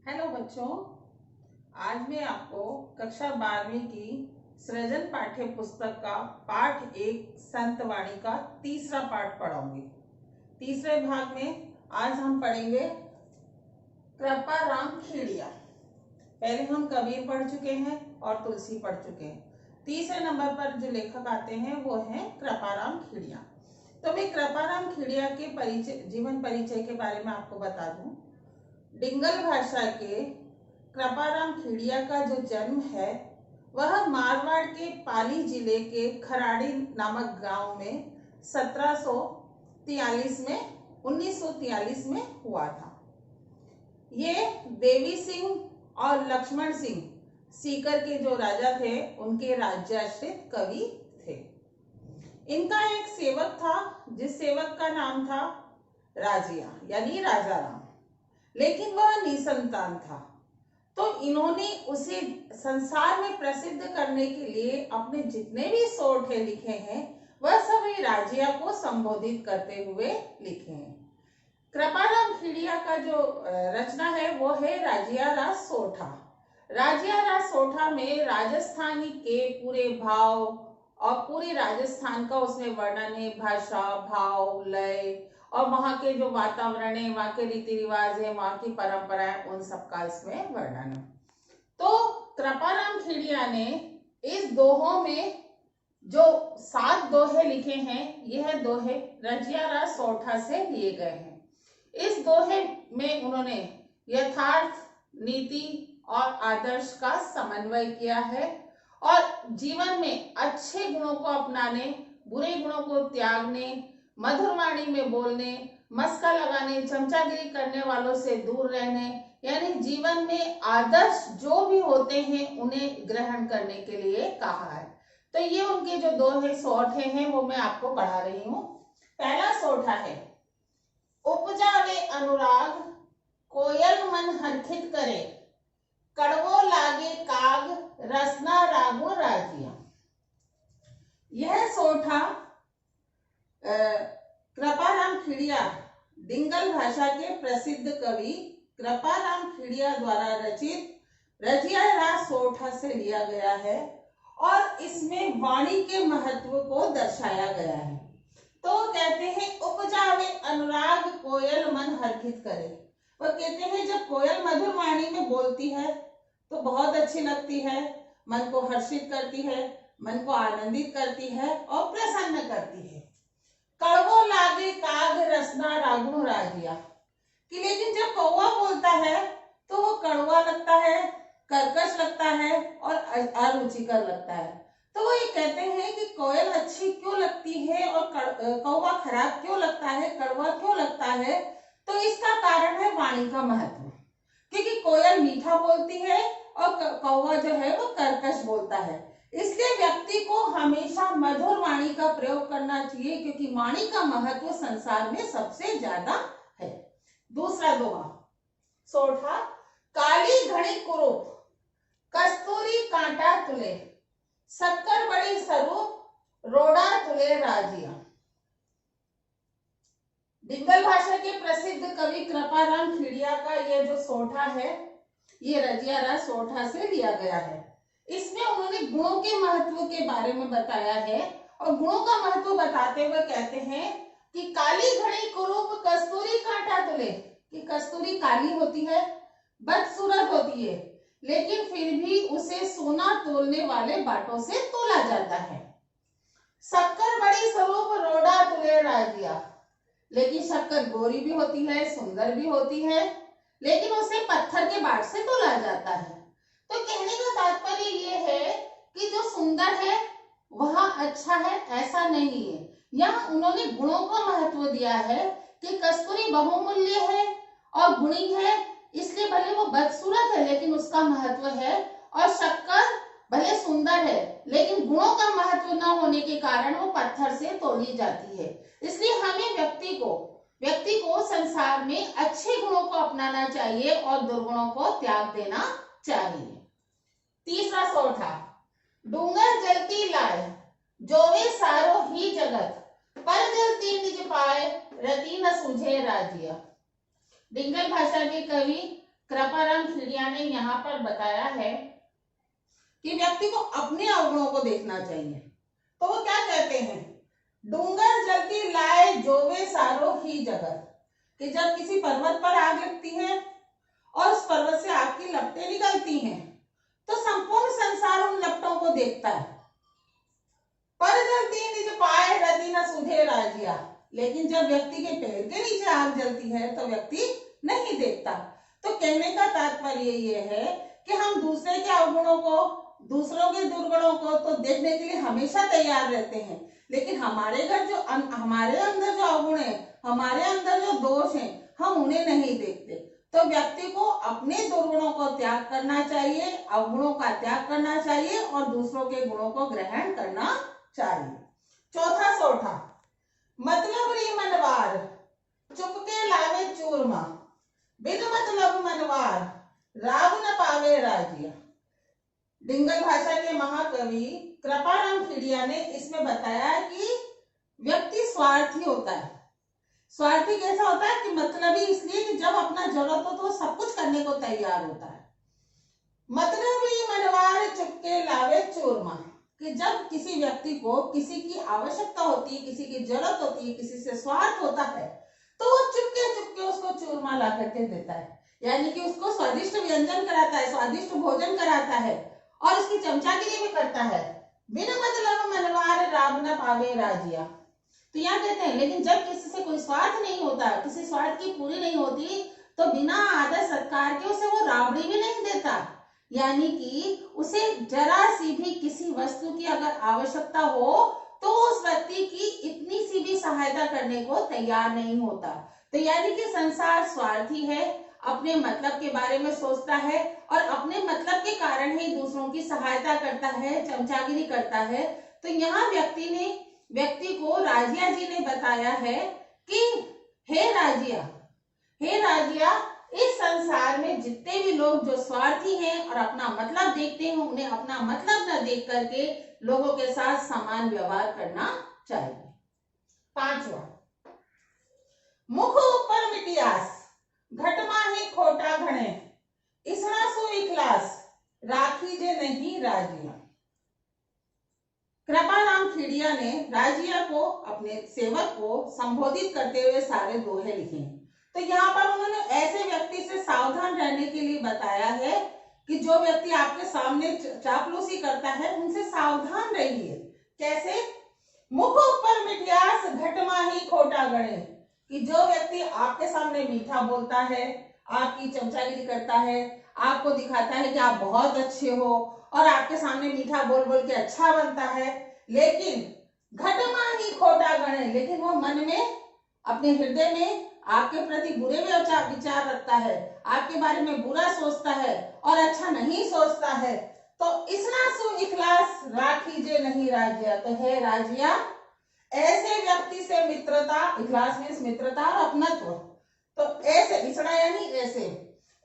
Hello बच्चों, आज मैं आपको कक्षा 12वीं की सृजन पाठ्य पुस्तक का पाठ 1 संतवाणी का तीसरा पाठ पढ़ाऊंगी। तीसरे भाग में आज हम पढ़ेंगे कृपाराम खेड़िया। पहले हम कबीर पढ़ चुके हैं और तुलसी पढ़ चुके हैं। तीसरे नंबर पर जो लेखक आते हैं वो हैं कृपाराम खेड़िया। तो मैं कृपाराम खेड़िया के जीवन परिचय के बारे में आपको बता दूं। डिंगल भाषा के कृपाराम खेड़िया का जो जन्म है वह मारवाड़ के पाली जिले के खराड़ी नामक गांव में 1943 में हुआ था। ये देवी सिंह और लक्ष्मण सिंह सीकर के जो राजा थे उनके राज्याश्रित कवि थे। इनका एक सेवक था जिस सेवक का नाम था राजिया यानी राजा राम, लेकिन वह निसंतान था। तो इन्होंने उसे संसार में प्रसिद्ध करने के लिए अपने जितने भी सोठे लिखे हैं वह सभी राजिया को संबोधित करते हुए लिखे हैं। कृपाराम खेड़िया का जो रचना है वो है राजिया रा सोठा। राजिया रा सोठा में राजस्थानी के पूरे भाव और पूरे राजस्थान का उसमें वर्णन है, भाषा, भाव, लय और वहां के जो वातावरण है, वहां के रीति रिवाज है, वहां की परंपराएं, उन सबका इसमें वर्णन है। तो कृपाराम खेड़िया ने इस दोहों में जो 7 दोहे लिखे हैं, यह दोहे रजिया रा सोठा से लिए गए हैं। इस दोहे में उन्होंने यथार्थ, नीति और आदर्श का समन्वय किया है और जीवन में अच्छे गुणों को अपनाने, बुरे गुणों को त्यागने, मधुर वाणी में बोलने, मस्का लगाने, चमचागिरी करने वालों से दूर रहने, यानी जीवन में आदर्श जो भी होते हैं उन्हें ग्रहण करने के लिए कहा है। तो ये उनके जो दोहे सोठे हैं वो मैं आपको पढ़ा रही हूँ। पहला सोठा है, उपजावे अनुराग कोयल मन हर्षित करे, कड़वो लागे काग रसना रागुण राजिया। यह सोठा कृपाराम खेड़िया डिंगल भाषा के प्रसिद्ध कवि कृपाराम खेड़िया द्वारा रचित रजिया रा सोठा से लिया गया है और इसमें वाणी के महत्व को दर्शाया गया है। तो कहते हैं उपजावे अनुराग कोयल मन हर्षित करे। वो कहते हैं जब कोयल मधुर वाणी में बोलती है तो बहुत अच्छी लगती है, मन को हर्षित करती है, मन को आनंदित करती है और प्रसन्न करती है। कड़वो लागे काग रसना रागुण राजिया, कि लेकिन जब कौवा बोलता है तो वो कड़वा लगता है, कर्कश लगता है और अरुचिकर लगता है। तो वो ये कहते हैं कि कोयल अच्छी क्यों लगती है और कौवा खराब क्यों लगता है, कड़वा क्यों लगता है। तो इसका कारण है वाणी का महत्व, क्योंकि कोयल मीठा बोलती है और कौवा जो है वो कर्कश बोलता है। इसलिए व्यक्ति को हमेशा मधुर वाणी का प्रयोग करना चाहिए, क्योंकि वाणी का महत्व संसार में सबसे ज्यादा है। दूसरा दोहा सोठा, काली घड़ी कुरूप कस्तूरी कांटा तुले, शक्कर बड़ी स्वरूप रोड़ा तुले राजिया। डिंगल भाषा के प्रसिद्ध कवि कृपाराम खेड़िया का यह जो सोठा है ये रजिया रा सोठा से लिया गया है। इसमें उन्होंने गुणों के महत्व के बारे में बताया है और गुणों का महत्व बताते हुए कहते हैं कि काली घड़ी कुरूप कस्तूरी कांटा तुले, कि कस्तूरी काली होती है, बदसूरत होती है, लेकिन फिर भी उसे सोना तोलने वाले बाटों से तोला जाता है। शक्कर बड़ी स्वरूप रोड़ा तुले राजिया, लेकिन शक्कर गोरी भी होती है, सुंदर भी होती है, लेकिन उसे पत्थर के बाट से तोला जाता है। तो कहने का तात्पर्य ये है कि जो सुंदर है वह अच्छा है, ऐसा नहीं है। यहाँ उन्होंने गुणों का महत्व दिया है कि कस्तूरी बहुमूल्य है और गुणी है, इसलिए भले वो बदसूरत है लेकिन उसका महत्व है, और शक्कर भले सुंदर है लेकिन गुणों का महत्व न होने के कारण वो पत्थर से तोली जाती है। इसलिए हमें व्यक्ति को संसार में अच्छे गुणों को अपनाना चाहिए और दुर्गुणों को त्याग देना चाहिए। तीसरा सोठा, डूंगर जलती लाए जोवे सारो ही जगत, पर जलती निज पाए रति न सूझे राजिया। डिंगल भाषा के कवि कृपाराम खिड़िया ने यहाँ पर बताया है कि व्यक्ति को अपने अवगुणों को देखना चाहिए। तो वो क्या कहते हैं, डूंगर जलती लाए जोवे सारो ही जगत, कि जब किसी पर्वत पर आग लगती है और उस पर्वत से आग की लपटें निकलती हैं तो संपूर्ण संसार उन लपटों को देखता है। पर जलती निज पाए रति न सूझे राजिया, लेकिन जब व्यक्ति के पैर के नीचे आग जलती है तो व्यक्ति नहीं देखता। तो कहने का तात्पर्य ये है कि हम दूसरे के अवगुणों को, दूसरों के दुर्गुणों को तो देखने के लिए हमेशा तैयार रहते हैं, लेकिन हमारे अंदर जो अवगुण है, हमारे अंदर जो दोष है, हम उन्हें नहीं देखते। तो व्यक्ति को अपने दुर्गुणों को त्याग करना चाहिए, अवगुणों का त्याग करना चाहिए और दूसरों के गुणों को ग्रहण करना चाहिए। चौथा सोठा, मतलब री मनवार चुपके लावे चूरमा, बिन मतलब मनवार राव न पावे राजिया। डिंगल भाषा के महाकवि कृपाराम खिड़िया ने इसमें बताया कि व्यक्ति स्वार्थी होता है। स्वार्थी कैसा होता है कि मतलबी इसलिए कि जब अपना जरूरत हो तो सब कुछ करने को तैयार होता है। मतलबी मनवार चुपके लावे चूरमा, कि जब किसी व्यक्ति को किसी की आवश्यकता होती है, किसी की जरूरत होती है, किसी से स्वार्थ होता है, तो वो चुपके चुपके उसको चूरमा ला करके देता है, यानी कि उसको स्वादिष्ट व्यंजन कराता है, स्वादिष्ट भोजन कराता है और उसकी चमचागिरी भी करता है। बिना मतलब मनवार राव न पावे राजिया। तो यहाँ कहते हैं, लेकिन जब किसी से कोई स्वार्थ नहीं होता, किसी स्वार्थ की पूरी नहीं होती, तो बिना आदर सत्कार के उसे वो राबड़ी भी नहीं देता, यानी कि उसे जरा सी भी किसी वस्तु की अगर आवश्यकता हो तो उस व्यक्ति की इतनी सी भी सहायता करने को तैयार नहीं होता। तो यानी कि संसार स्वार्थी है, अपने मतलब के बारे में सोचता है और अपने मतलब के कारण ही दूसरों की सहायता करता है, चमचागिरी करता है। तो यहाँ व्यक्ति को राजिया जी ने बताया है कि हे राजिया, इस संसार में जितने भी लोग जो स्वार्थी हैं और अपना मतलब देखते हैं, उन्हें अपना मतलब न देख करके लोगों के साथ समान व्यवहार करना चाहिए। पांचवा, मुख ऊपर मिटियास घटमा ही खोटा घणे, इसना सो इखलास राखी जे नहीं राजिया। कृपाराम खिड़िया ने राजिया को, अपने सेवक को संबोधित करते हुए सारे दोहे लिखे हैं। तो यहाँ पर उन्होंने ऐसे व्यक्ति से सावधान रहने के लिए बताया है कि जो व्यक्ति आपके सामने चापलूसी करता है, उनसे सावधान रहिए। कैसे? मुख ऊपर मिठियास घटमा ही खोटा गणे, कि जो व्यक्ति आपके सामने मीठा बोलता है, आपकी चमचागिरी करता है, आपको दिखाता है कि आप बहुत अच्छे हो और आपके सामने मीठा बोल बोल के अच्छा बनता है, लेकिन घटमा ही खोटा गणे, लेकिन वो मन में, अपने हृदय में आपके प्रति बुरे विचार रखता है, आपके बारे में बुरा सोचता है और अच्छा नहीं सोचता है, तो इसना सु इखलास राखी जे नहीं राजिया। तो है राजिया, ऐसे व्यक्ति से मित्रता, इखलास मीन्स मित्रता और अपनत्व, तो ऐसे इसना यानी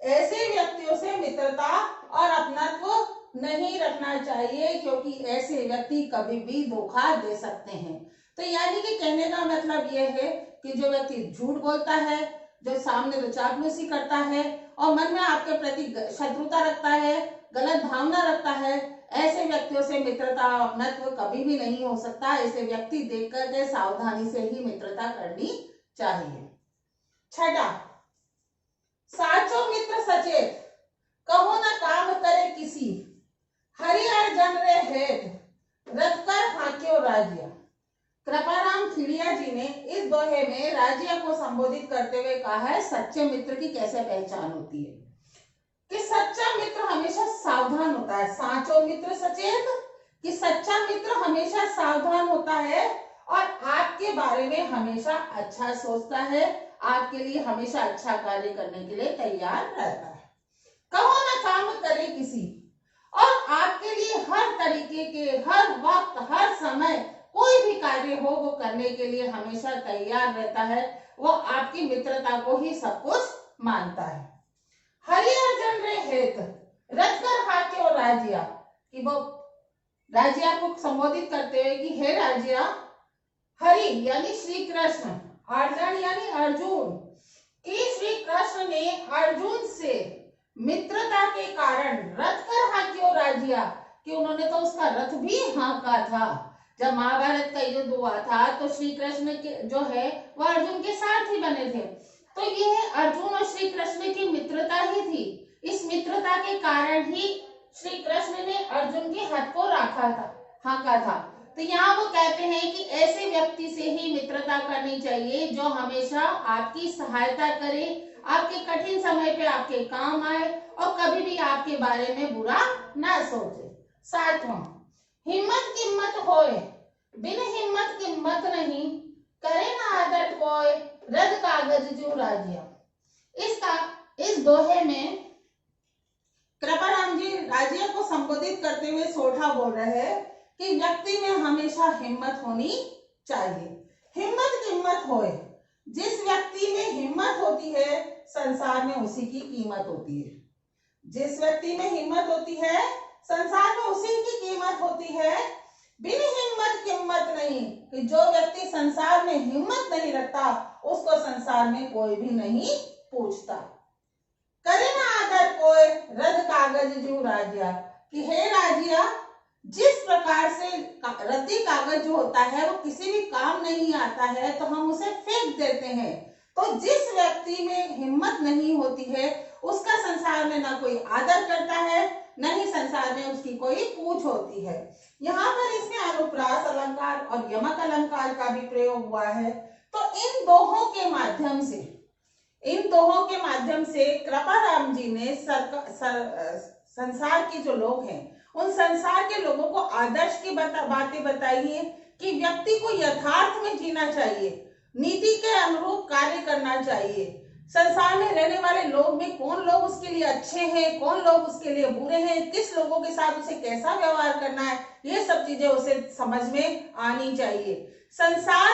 ऐसे व्यक्तियों से मित्रता और अपनत्व नहीं रखना चाहिए, क्योंकि ऐसे व्यक्ति कभी भी धोखा दे सकते हैं। तो यानी कि कहने का मतलब यह है कि जो व्यक्ति झूठ बोलता है, जो सामने चापलूसी करता है और मन में आपके प्रति शत्रुता रखता है, गलत भावना रखता है, ऐसे व्यक्तियों से मित्रता और अपनत्व कभी भी नहीं हो सकता। ऐसे व्यक्ति देख करके सावधानी से ही मित्रता करनी चाहिए। छठा, साचो मित्र सचेत कहो न काम करे किसी, हरिहर जन रे हेत रख कर हाक्यो राजिया। कृपाराम खिड़िया जी ने इस दोहे में राजिया को संबोधित करते हुए कहा है सच्चे मित्र की कैसे पहचान होती है, कि सच्चा मित्र हमेशा सावधान होता है। साचो मित्र सचेत, कि सच्चा मित्र हमेशा सावधान होता है और आपके बारे में हमेशा अच्छा सोचता है, आपके लिए हमेशा अच्छा कार्य करने के लिए तैयार रहता है। कहो ना काम करे किसी, और आपके लिए हर तरीके के, हर वक्त, हर समय कोई भी कार्य हो वो करने के लिए हमेशा तैयार रहता है। वो आपकी मित्रता को ही सब कुछ मानता है। हरिहर जन रे हेत रख कर हाक्यो राजिया, कि वो राजिया को संबोधित करते हुए कि हे राजिया, हरि यानी श्री कृष्ण, अर्जुन यानी अर्जुन, कि श्री कृष्ण ने अर्जुन से मित्रता के कारण रथ कर हाकियो राजिया, कि उन्होंने तो उसका रथ भी हाँका था। जब महाभारत का युद्ध हुआ था तो श्री कृष्ण के जो है वह अर्जुन के सारथी बने थे। तो ये अर्जुन और श्री कृष्ण की मित्रता ही थी। इस मित्रता के कारण ही श्री कृष्ण ने अर्जुन के हाथ को हाँका था। तो यहाँ वो कहते हैं कि ऐसे व्यक्ति से ही मित्रता करनी चाहिए जो हमेशा आपकी सहायता करे, आपके कठिन समय पे आपके काम आए और कभी भी आपके बारे में बुरा ना सोचे। सातवां, हिम्मत किम्मत होए, बिन हिम्मत किम्मत नहीं, करे ना आदर कोय, रद कागज जो राजिया। इस दोहे में कृपाराम जी राजिया को संबोधित करते हुए सोठा बोल रहे हैं कि व्यक्ति में हमेशा हिम्मत होनी चाहिए। हिम्मत किम्मत होए, जिस व्यक्ति में हिम्मत होती है संसार में उसी की कीमत होती है। जिस व्यक्ति में हिम्मत होती है संसार में उसी की कीमत होती है। बिन हिम्मत किम्मत नहीं, कि जो व्यक्ति संसार में हिम्मत नहीं रखता उसको संसार में कोई भी नहीं पूछता। करे ना आदर कोई, रद कागज जो राजिया, कि हे राजिया, जिस प्रकार से रद्दी कागज जो होता है वो किसी भी काम नहीं आता है तो हम उसे फेंक देते हैं। तो जिस व्यक्ति में हिम्मत नहीं होती है उसका संसार में ना कोई आदर करता है न ही संसार में उसकी कोई पूछ होती है। यहाँ पर इसमें अनुप्रास अलंकार और यमक अलंकार का भी प्रयोग हुआ है। तो इन दोहों के माध्यम से कृपाराम जी ने संसार के जो लोग हैं उन संसार के लोगों को आदर्श की बातें बताई है कि व्यक्ति को यथार्थ में जीना चाहिए, नीति के अनुरूप कार्य करना चाहिए। संसार में रहने वाले लोग में कौन लोग उसके लिए अच्छे हैं, कौन लोग उसके लिए बुरे हैं, किस लोगों के साथ उसे कैसा व्यवहार करना है, ये सब चीजें उसे समझ में आनी चाहिए। संसार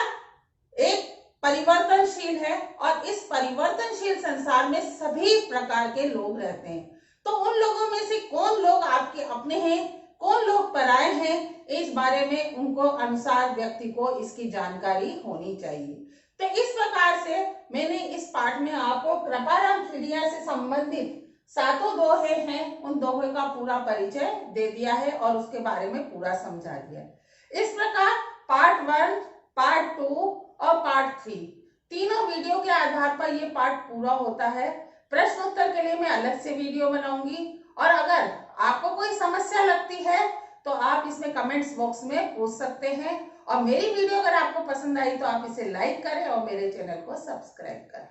एक परिवर्तनशील है और इस परिवर्तनशील संसार में सभी प्रकार के लोग रहते हैं। तो उन लोगों में से कौन लोग आपके अपने हैं, कौन लोग पराये हैं, इस बारे में उनको अनुसार व्यक्ति को इसकी जानकारी होनी चाहिए। तो इस प्रकार से मैंने इस पाठ में आपको कृपाराम खिड़िया से संबंधित 7 दोहे हैं उन दोहे का पूरा परिचय दे दिया है और उसके बारे में पूरा समझा दिया है। इस प्रकार पार्ट 1, पार्ट 2 और पार्ट 3 तीनों वीडियो के आधार पर ये पाठ पूरा होता है। प्रश्न उत्तर के लिए मैं अलग से वीडियो बनाऊंगी और अगर आपको कोई समस्या लगती है तो आप इसमें कमेंट्स बॉक्स में पूछ सकते हैं। और मेरी वीडियो अगर आपको पसंद आई तो आप इसे लाइक करें और मेरे चैनल को सब्सक्राइब करें।